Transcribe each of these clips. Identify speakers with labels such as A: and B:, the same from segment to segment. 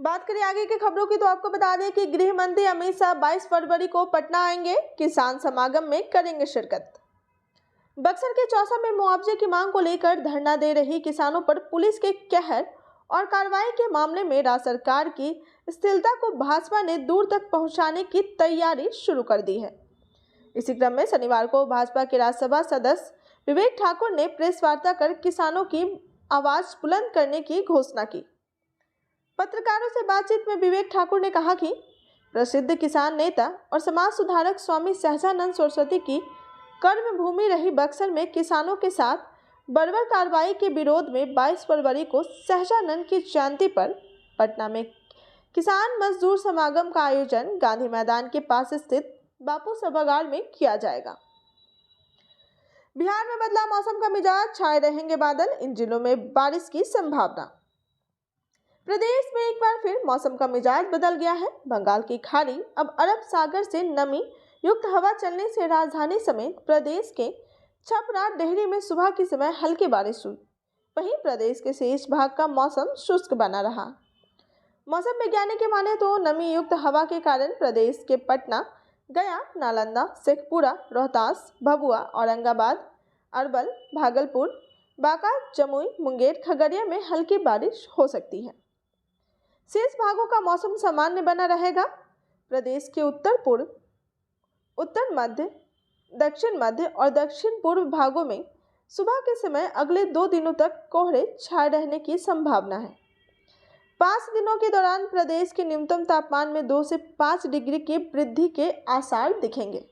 A: बात करें आगे की खबरों की तो आपको बता दें कि गृह मंत्री अमित शाह 22 फरवरी को पटना आएंगे। किसान समागम में करेंगे शिरकत। बक्सर के चौसा में मुआवजे की मांग को लेकर धरना दे रही किसानों पर पुलिस के कहर और कार्रवाई के मामले में राज्य सरकार की स्थिरता को भाजपा ने दूर तक पहुंचाने की तैयारी शुरू कर दी है। इसी क्रम में शनिवार को भाजपा के राज्यसभा सदस्य विवेक ठाकुर ने प्रेस वार्ता कर किसानों की आवाज बुलंद करने की घोषणा की। पत्रकारों से बातचीत में विवेक ठाकुर ने कहा कि प्रसिद्ध किसान नेता और समाज सुधारक स्वामी सहजानंद सरस्वती की कर्म भूमि रही बक्सर में किसानों के साथ बर्बर कार्रवाई के विरोध में 22 फरवरी को सहजानंद की जयंती पर पटना में किसान मजदूर समागम का आयोजन गांधी मैदान के पास स्थित बापू सभागार में किया जाएगा। बिहार में बदला मौसम का मिजाज, छाए रहेंगे बादल, इन जिलों में बारिश की संभावना। प्रदेश में एक बार फिर मौसम का मिजाज बदल गया है। बंगाल की खाड़ी अब अरब सागर से नमी युक्त हवा चलने से राजधानी समेत प्रदेश के छपरा डेहरी में सुबह के समय हल्की बारिश हुई। वहीं प्रदेश के शेष भाग का मौसम शुष्क बना रहा। मौसम वैज्ञानिक के माने तो नमी युक्त हवा के कारण प्रदेश के पटना, गया, नालंदा, शेखपुरा, रोहतास, भभुआ, औरंगाबाद, अरवल, भागलपुर, बांका, जमुई, मुंगेर, खगड़िया में हल्की बारिश हो सकती है। शेष भागों का मौसम सामान्य बना रहेगा। प्रदेश के उत्तर पूर्व, उत्तर मध्य, दक्षिण मध्य और दक्षिण पूर्व भागों में सुबह के समय अगले 2 दिनों तक कोहरे छाए रहने की संभावना है। 5 दिनों के दौरान प्रदेश के न्यूनतम तापमान में 2 से 5 डिग्री की वृद्धि के आसार दिखेंगे।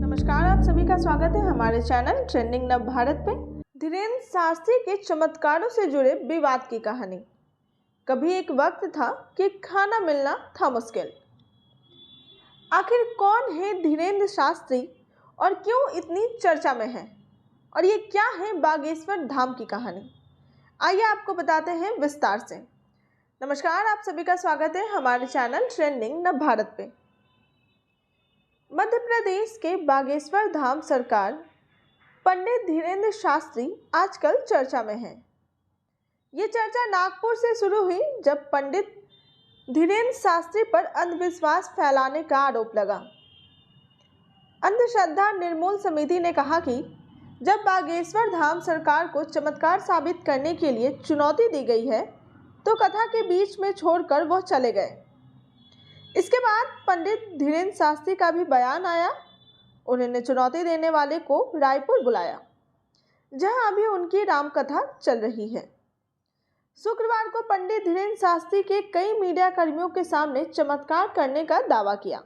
A: नमस्कार, आप सभी का स्वागत है हमारे चैनल ट्रेंडिंग नव भारत पे। धीरेन्द्र शास्त्री के चमत्कारों से जुड़े विवाद की कहानी। कभी एक वक्त था कि खाना मिलना था मुश्किल। आखिर कौन है धीरेन्द्र शास्त्री और क्यों इतनी चर्चा में है, और ये क्या है बागेश्वर धाम की कहानी, आइए आपको बताते हैं विस्तार से। नमस्कार, आप सभी का स्वागत है हमारे चैनल ट्रेंडिंग नव भारत पे। मध्य प्रदेश के बागेश्वर धाम सरकार पंडित धीरेन्द्र शास्त्री आजकल चर्चा में है। ये चर्चा नागपुर से शुरू हुई जब पंडित धीरेन्द्र शास्त्री पर अंधविश्वास फैलाने का आरोप लगा। अंधश्रद्धा निर्मूल समिति ने कहा कि जब बागेश्वर धाम सरकार को चमत्कार साबित करने के लिए चुनौती दी गई है तो कथा के बीच में छोड़कर वह चले गए। इसके बाद पंडित धीरेन्द्र शास्त्री का भी बयान आया। उन्होंने चुनौती देने वाले को रायपुर बुलाया, जहां अभी उनकी रामकथा चल रही है। शुक्रवार को पंडित धीरेन्द्र शास्त्री के कई मीडिया कर्मियों के सामने चमत्कार करने का दावा किया।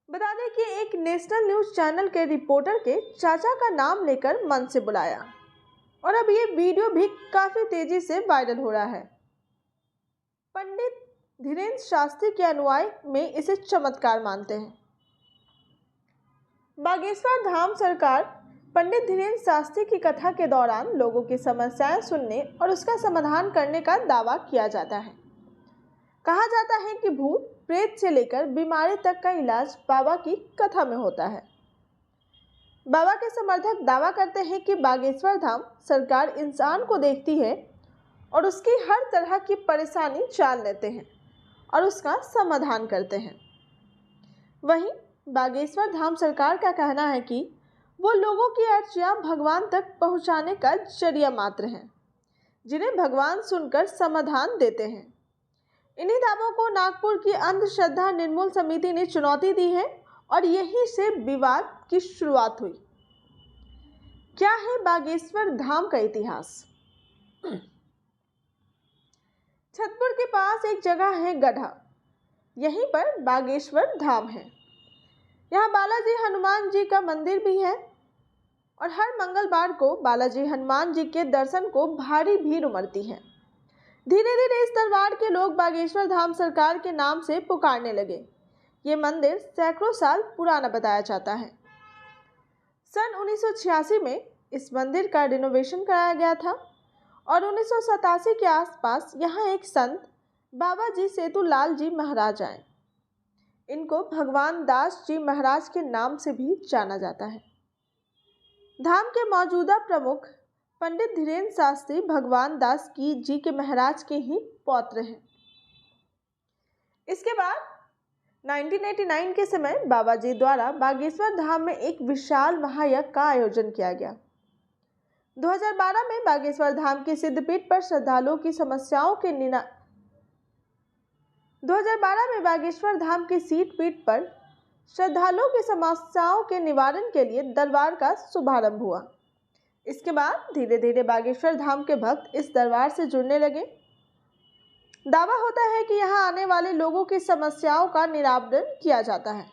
A: बता दें कि एक नेशनल न्यूज चैनल के रिपोर्टर के चाचा का नाम लेकर मंच से बुलाया, और अब ये वीडियो भी काफी तेजी से वायरल हो रहा है। पंडित धीरेन्द्र शास्त्री के अनुयायी में इसे चमत्कार मानते हैं। बागेश्वर धाम सरकार पंडित धीरेन्द्र शास्त्री की कथा के दौरान लोगों की समस्याएं सुनने और उसका समाधान करने का दावा किया जाता है। कहा जाता है कि भूत प्रेत से लेकर बीमारी तक का इलाज बाबा की कथा में होता है। बाबा के समर्थक दावा करते हैं कि बागेश्वर धाम सरकार इंसान को देखती है और उसकी हर तरह की परेशानी जान लेते हैं और उसका समाधान करते हैं। वहीं बागेश्वर धाम सरकार का कहना है कि वो लोगों की अर्जियां भगवान तक पहुंचाने का जरिया मात्र हैं, जिन्हें भगवान सुनकर समाधान देते हैं। इन्हीं दावों को नागपुर की अंधश्रद्धा निर्मूल समिति ने चुनौती दी है और यहीं से विवाद की शुरुआत हुई। क्या है बागेश्वर धाम का इतिहास? छतरपुर के पास एक जगह है गढ़ा, यहीं पर बागेश्वर धाम है। यहाँ बालाजी हनुमान जी का मंदिर भी है और हर मंगलवार को बालाजी हनुमान जी के दर्शन को भारी भीड़ उमड़ती है। धीरे धीरे इस दरबार के लोग बागेश्वर धाम सरकार के नाम से पुकारने लगे। ये मंदिर सैकड़ों साल पुराना बताया जाता है। सन 1986 में इस मंदिर का रिनोवेशन कराया गया था और 1987 के आसपास यहाँ एक संत बाबा जी सेतुलाल जी महाराज आए। इनको भगवान दास जी महाराज के नाम से भी जाना जाता है। धाम के मौजूदा प्रमुख पंडित धीरेन्द्र शास्त्री भगवान दास की जी के महाराज के ही पौत्र हैं। इसके बाद 1989 के समय बाबा जी द्वारा बागेश्वर धाम में एक विशाल महायज्ञ का आयोजन किया गया। 2012 में बागेश्वर धाम की सिद्धपीठ पर श्रद्धालुओं की समस्याओं के 2012 में बागेश्वर धाम की सीट पीठ पर श्रद्धालुओं की समस्याओं के निवारण के लिए दरबार का शुभारंभ हुआ। इसके बाद धीरे धीरे बागेश्वर धाम के भक्त इस दरबार से जुड़ने लगे। दावा होता है कि यहां आने वाले लोगों की समस्याओं का निराकरण किया जाता है।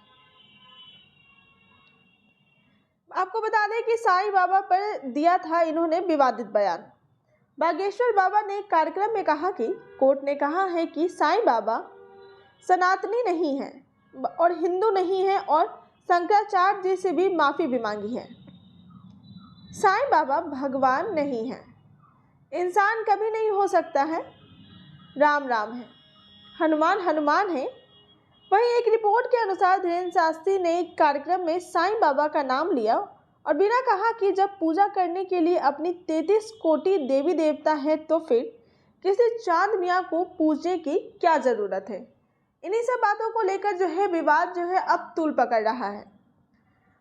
A: आपको बता दें कि साईं बाबा पर दिया था इन्होंने विवादित बयान। बागेश्वर बाबा ने एक कार्यक्रम में कहा कि कोर्ट ने कहा है कि साईं बाबा सनातनी नहीं है और हिंदू नहीं है और शंकराचार्य जी से भी माफ़ी भी मांगी है। साईं बाबा भगवान नहीं है, इंसान कभी नहीं हो सकता है, राम राम है, हनुमान हनुमान है। वहीं एक रिपोर्ट के अनुसार धीरेन्द्र शास्त्री ने एक कार्यक्रम में साईं बाबा का नाम लिया और बिना कहा कि जब पूजा करने के लिए अपनी 33 कोटि देवी देवता है तो फिर किसी चांद मियाँ को पूजने की क्या ज़रूरत है। इन्हीं सब बातों को लेकर जो है विवाद जो है अब तूल पकड़ रहा है।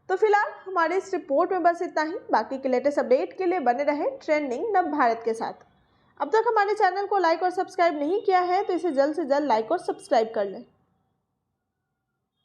A: तो फिलहाल हमारे इस रिपोर्ट में बस इतना ही। बाकी के लेटेस्ट अपडेट के लिए बने रहे ट्रेंडिंग नव भारत के साथ। अब तक हमारे चैनल को लाइक और सब्सक्राइब नहीं किया है तो इसे जल्द से जल्द लाइक और सब्सक्राइब कर लें।